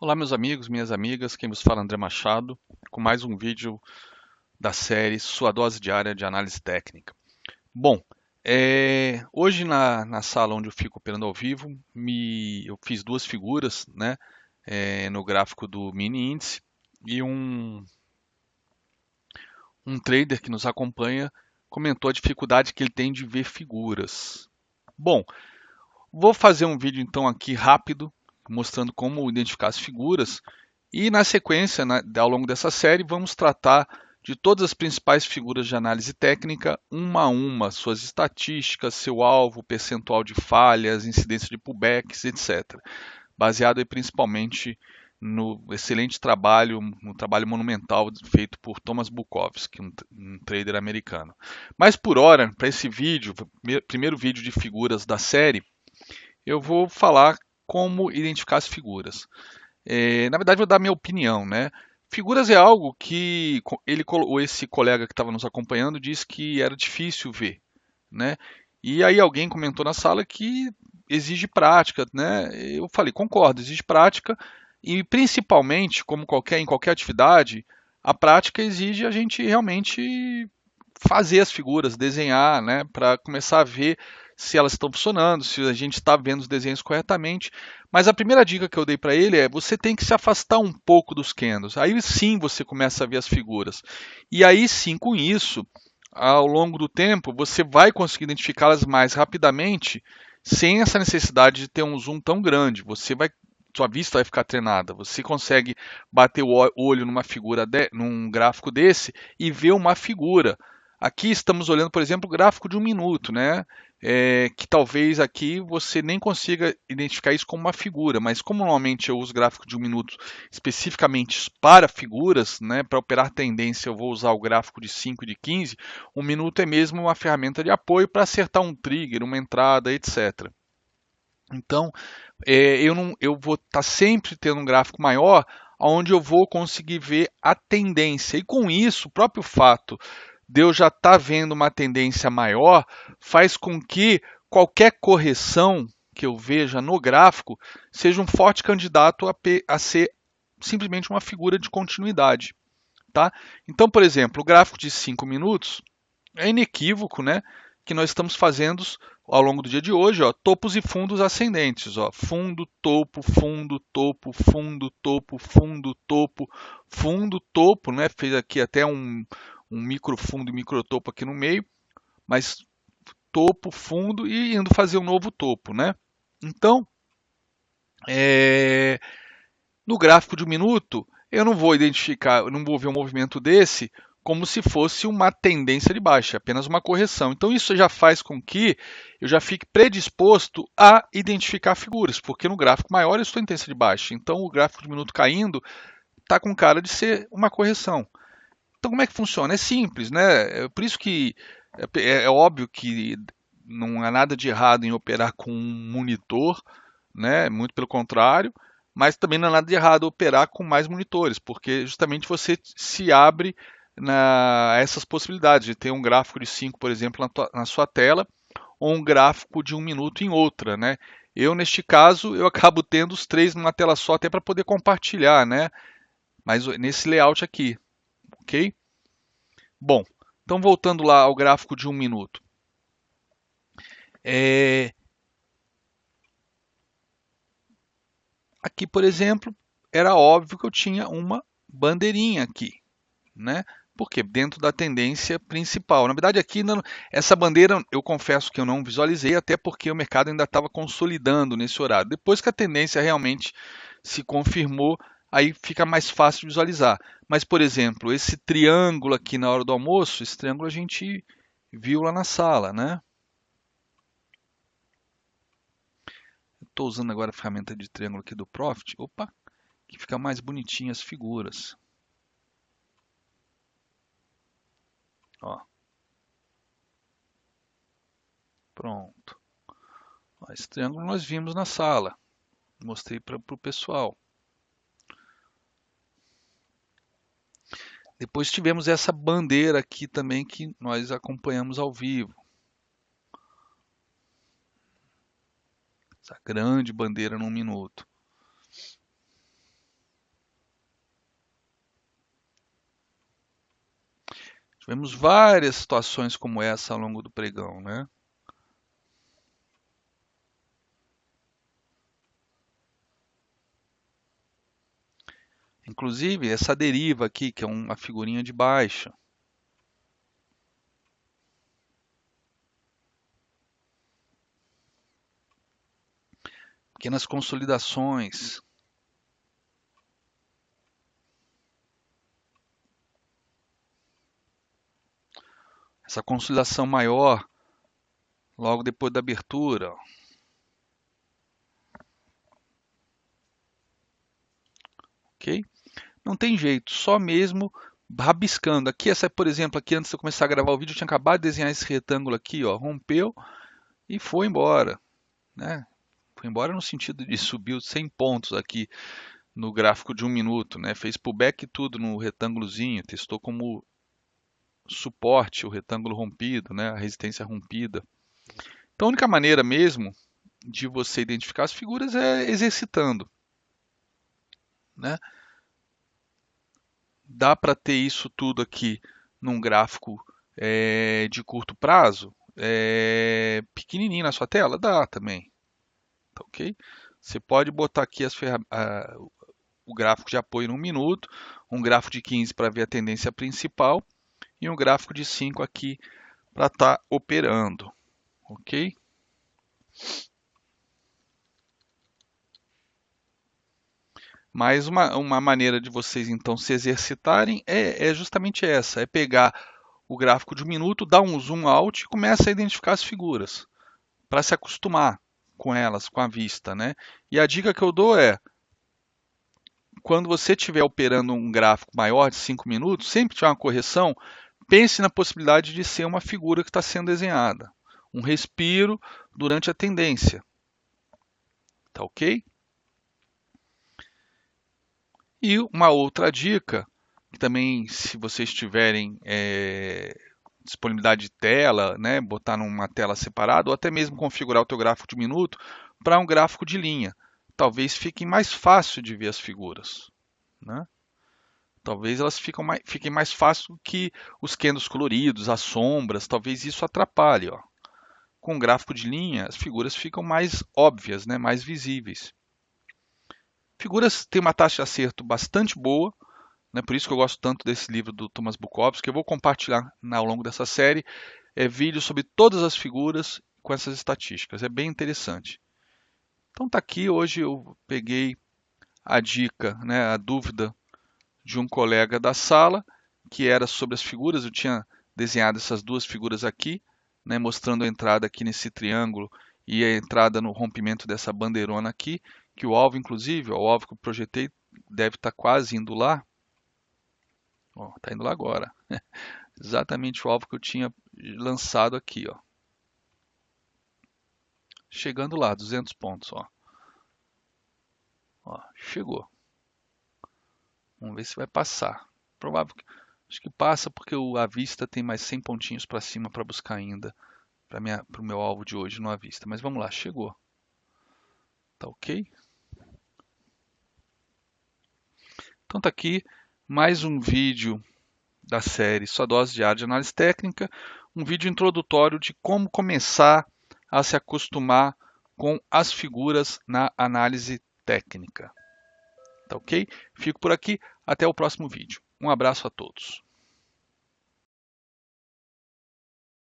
Olá, meus amigos, minhas amigas, quem vos fala é André Machado, com mais um vídeo da série Sua Dose Diária de Análise Técnica. Bom, hoje na sala onde eu fico operando ao vivo, eu fiz duas figuras, né, no gráfico do mini índice e um trader que nos acompanha comentou a dificuldade que ele tem de ver figuras. Bom, vou fazer um vídeo então aqui rápido, mostrando como identificar as figuras. E na sequência, ao longo dessa série, vamos tratar de todas as principais figuras de análise técnica, uma a uma, suas estatísticas, seu alvo, percentual de falhas, incidência de pullbacks, etc. Baseado aí, principalmente no excelente trabalho, no trabalho monumental feito por Thomas Bukowski, um trader americano. Mas por hora, para esse vídeo, primeiro vídeo de figuras da série, eu vou falar como identificar as figuras. Na verdade, vou dar minha opinião, né? Figuras é algo que esse colega que estava nos acompanhando disse que era difícil ver, né? E aí alguém comentou na sala que exige prática, né? Eu falei, concordo, exige prática e principalmente, como em qualquer atividade, a prática exige a gente realmente fazer as figuras, desenhar, né, para começar a ver se elas estão funcionando, se a gente está vendo os desenhos corretamente. Mas a primeira dica que eu dei para ele é: você tem que se afastar um pouco dos candles. Aí sim você começa a ver as figuras. E aí sim, com isso, ao longo do tempo, você vai conseguir identificá-las mais rapidamente, sem essa necessidade de ter um zoom tão grande. Sua vista vai ficar treinada. Você consegue bater o olho numa figura, num gráfico desse e ver uma figura. Aqui estamos olhando, por exemplo, o gráfico de um minuto, né? Que talvez aqui você nem consiga identificar isso como uma figura, mas como normalmente eu uso gráfico de um minuto especificamente para figuras, né? Para operar tendência eu vou usar o gráfico de 5 e de 15, um minuto é mesmo uma ferramenta de apoio para acertar um trigger, uma entrada, etc. Então, eu vou estar sempre tendo um gráfico maior, onde eu vou conseguir ver a tendência. E com isso, o próprio fato de eu já estar vendo uma tendência maior, faz com que qualquer correção que eu veja no gráfico seja um forte candidato a ser simplesmente uma figura de continuidade. Tá? Então, por exemplo, o gráfico de 5 minutos é inequívoco, né, que nós estamos fazendo ao longo do dia de hoje, ó, topos e fundos ascendentes, ó, fundo, topo, fundo, topo, fundo, topo, fundo, topo, fundo, topo, né? Fez aqui até um micro fundo e micro topo aqui no meio, mas topo, fundo e indo fazer um novo topo, né? Então, é, no gráfico de um minuto, eu não vou identificar, eu não vou ver um movimento desse como se fosse uma tendência de baixa, apenas uma correção. Então isso já faz com que eu já fique predisposto a identificar figuras, porque no gráfico maior eu estou em tendência de baixa. Então o gráfico de minuto caindo está com cara de ser uma correção. Então como é que funciona? É simples, né? Por isso que é óbvio que não há nada de errado em operar com um monitor, né? Muito pelo contrário, mas também não há nada de errado operar com mais monitores, porque justamente você se abre a essas possibilidades de ter um gráfico de 5, por exemplo, na sua tela, ou um gráfico de um minuto em outra, né? Eu, neste caso, eu acabo tendo os três numa tela só até para poder compartilhar, né? Mas nesse layout aqui, ok? Bom, então voltando lá ao gráfico de um minuto. É, Aqui, por exemplo, era óbvio que eu tinha uma bandeirinha aqui, né? Porque dentro da tendência principal. Na verdade, aqui essa bandeira eu confesso que eu não visualizei, até porque o mercado ainda estava consolidando nesse horário. Depois que a tendência realmente se confirmou, aí fica mais fácil de visualizar. Mas, por exemplo, esse triângulo aqui na hora do almoço, esse triângulo a gente viu lá na sala, né? Estou usando agora a ferramenta de triângulo aqui do Profit. Opa, que fica mais bonitinho as figuras. Ó, pronto. Ó, esse triângulo nós vimos na sala. Mostrei para o pessoal. Depois tivemos essa bandeira aqui também que nós acompanhamos ao vivo. Essa grande bandeira num minuto. Tivemos várias situações como essa ao longo do pregão, né? Inclusive, essa deriva aqui, que é uma figurinha de baixa. Pequenas consolidações. Essa consolidação maior, logo depois da abertura. Ok? Não tem jeito, só mesmo rabiscando. Aqui, essa, por exemplo, aqui antes de eu começar a gravar o vídeo, eu tinha acabado de desenhar esse retângulo aqui, ó, rompeu e foi embora, né? Foi embora no sentido de subiu 100 pontos aqui no gráfico de 1 minuto, né? Fez pullback e tudo no retângulozinho, testou como suporte o retângulo rompido, né? A resistência rompida. Então a única maneira mesmo de você identificar as figuras é exercitando, né? Dá para ter isso tudo aqui num gráfico de curto prazo, pequenininho na sua tela? Dá também, tá ok? Você pode botar aqui o gráfico de apoio no 1 minuto, um gráfico de 15 para ver a tendência principal e um gráfico de 5 aqui para estar operando, ok? Mas uma maneira de vocês então se exercitarem é justamente essa, é pegar o gráfico de 1 minuto, dar um zoom out e começa a identificar as figuras, para se acostumar com elas, com a vista, né? E a dica que eu dou é, quando você estiver operando um gráfico maior de 5 minutos, sempre que tiver uma correção, pense na possibilidade de ser uma figura que está sendo desenhada. Um respiro durante a tendência. Tá ok? E uma outra dica, que também, se vocês tiverem disponibilidade de tela, né, botar numa tela separada, ou até mesmo configurar o teu gráfico de minuto para um gráfico de linha. Talvez fique mais fácil de ver as figuras, né? Talvez elas fiquem mais fácil que os candles coloridos, as sombras, talvez isso atrapalhe. Ó. Com o gráfico de linha, as figuras ficam mais óbvias, né, mais visíveis. Figuras têm uma taxa de acerto bastante boa, né, por isso que eu gosto tanto desse livro do Thomas Bukowski, que eu vou compartilhar ao longo dessa série, vídeos sobre todas as figuras com essas estatísticas. É bem interessante. Então tá aqui, hoje eu peguei a dica, né, a dúvida de um colega da sala, que era sobre as figuras. Eu tinha desenhado essas duas figuras aqui, né, mostrando a entrada aqui nesse triângulo e a entrada no rompimento dessa bandeirona aqui, que o alvo, inclusive, ó, o alvo que eu projetei deve estar quase indo lá. Está indo lá agora. Exatamente o alvo que eu tinha lançado aqui. Ó. Chegando lá, 200 pontos. Ó, chegou. Vamos ver se vai passar. Provável que, acho que passa porque a vista tem mais 100 pontinhos para cima para buscar ainda para o meu alvo de hoje no à vista. Mas vamos lá, chegou. Tá ok? Então tá aqui mais um vídeo da série Sua Dose Diária de Análise Técnica, um vídeo introdutório de como começar a se acostumar com as figuras na análise técnica. Tá ok? Fico por aqui, até o próximo vídeo. Um abraço a todos.